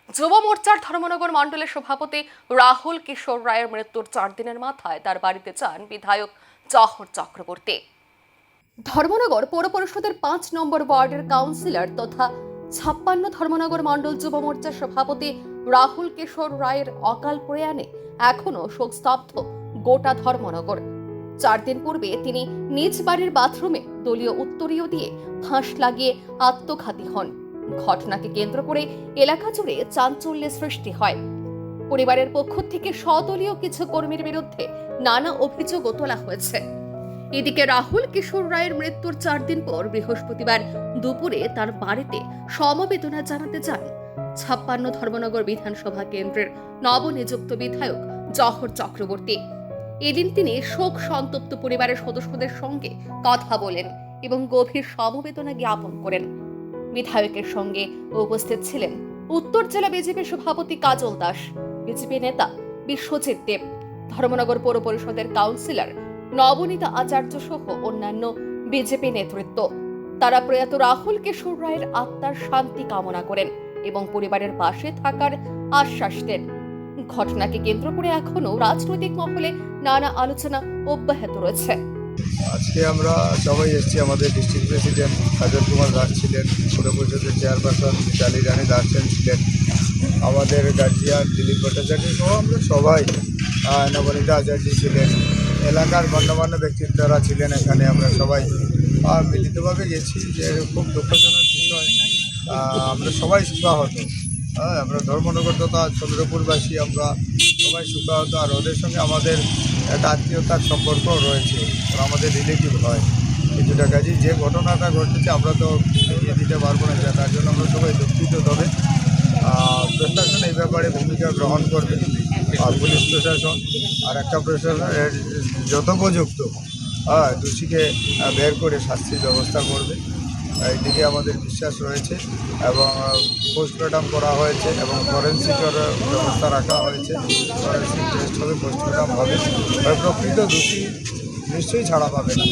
যুব মোর্চার ধর্মনগর মণ্ডলের সভাপতি রাহুল কিশোর রায়ের মৃত্যুর 4 দিনের মাথায় তার বাড়িতে যান বিধায়ক জহর চক্রবর্তী। ধর্মনগর পৌর পরিষদের 5 নম্বর ওয়ার্ডের কাউন্সিলর তথা 56 ধর্মনগর মণ্ডল যুব মোর্চার সভাপতি রাহুল কিশোর রায়ের অকাল প্রয়াণে এখনো শোকস্তব্ধ গোটা ধর্মনগর। 4 দিন পূর্বে তিনি নিজ বাড়ির বাথরুমে দলীয় উত্তরীয় দিয়ে ফাঁস লাগিয়ে আত্মঘাতী হন। ঘটনাকে কেন্দ্র করে এলাকা জুড়ে চাঞ্চল্যের সৃষ্টি হয়। পরিবারের পক্ষ থেকে স্বদলীয় কিছু কর্মীর বিরুদ্ধে নানা অভিযোগও তোলা হয়েছে। এদিকে রাহুল কিশোর রায়ের মৃত্যুর 4 দিন পর বৃহস্পতিবার দুপুরে তার বাড়িতে সমবেদনা জানাতে যান 56 ধর্মনগর বিধানসভা কেন্দ্রের নবনিযুক্ত বিধায়ক জহর চক্রবর্তী। এদিন তিনি শোক সন্তপ্ত পরিবারের সদস্যদের সঙ্গে কথা বলেন এবং গভীর সমবেদনা জ্ঞাপন করেন। বিধায়কের সঙ্গে উপস্থিত ছিলেন উত্তর জেলা বিজেপি সভাপতি কাজল দাস, বিজেপি নেতা বিশ্বজিৎ দেব, ধর্মনগর পৌর পরিষদের কাউন্সিলর নবনীতা আচার্য সহ অন্যান্য বিজেপি নেতৃত্ব। তারা প্রয়াত রাহুল কিশোর রায়ের আত্মার শান্তি কামনা করেন এবং পরিবারের পাশে থাকার আশ্বাস দেন। ঘটনাকে কেন্দ্র করে এখনো রাজনৈতিক মহলে নানা আলোচনা অব্যাহত রয়েছে। আজকে আমরা সবাই এসেছি। আমাদের ডিস্ট্রিক্ট প্রেসিডেন্ট কাজল কুমার দাস ছিলেন, পৌর পরিষদের চেয়ারপারসন মিতালি রানী দাসেন ছিলেন, আমাদের গার্জিয়ান দিলীপ ভট্টাচার্য সহ আমরা সবাই, নবনীতা আচার্য ছিলেন, এলাকার গণ্যমান্য ব্যক্তিত্বরা ছিলেন। এখানে আমরা সবাই মিলিতভাবে গেছি। যে খুব দুঃখজনক বিষয়, আমরা সবাই শোকাহত। আমরা ধর্মনগর তথা চন্দ্রপুরবাসী আমরা সবাই শোকাহত। আর ওদের সঙ্গে আমাদের একটা আত্মীয়তার সম্পর্ক রয়েছে, আমাদের রিলেটিভ হয় কিছুটা। কাজে যে ঘটনাটা ঘটেছে আমরা তো এগিয়ে দিতে পারবো না, তার জন্য আমরা সবাই দুঃখিত। তবে প্রশাসন এই ব্যাপারে ভূমিকা গ্রহণ করবে, আর পুলিশ প্রশাসন আর একটা প্রশাসন যথোপযুক্ত দোষীকে বের করে শাস্তির ব্যবস্থা করবে, এইদিকে আমাদের বিশ্বাস রয়েছে। এবং পোস্টমর্টম করা হয়েছে এবং ফরেন্সিকের ব্যবস্থা রাখা হয়েছে। ফরেন্সিক টেস্ট হবে, পোস্টমর্টম হবে, প্রকৃত দোষী নিশ্চয়ই ছাড়া পাবে না।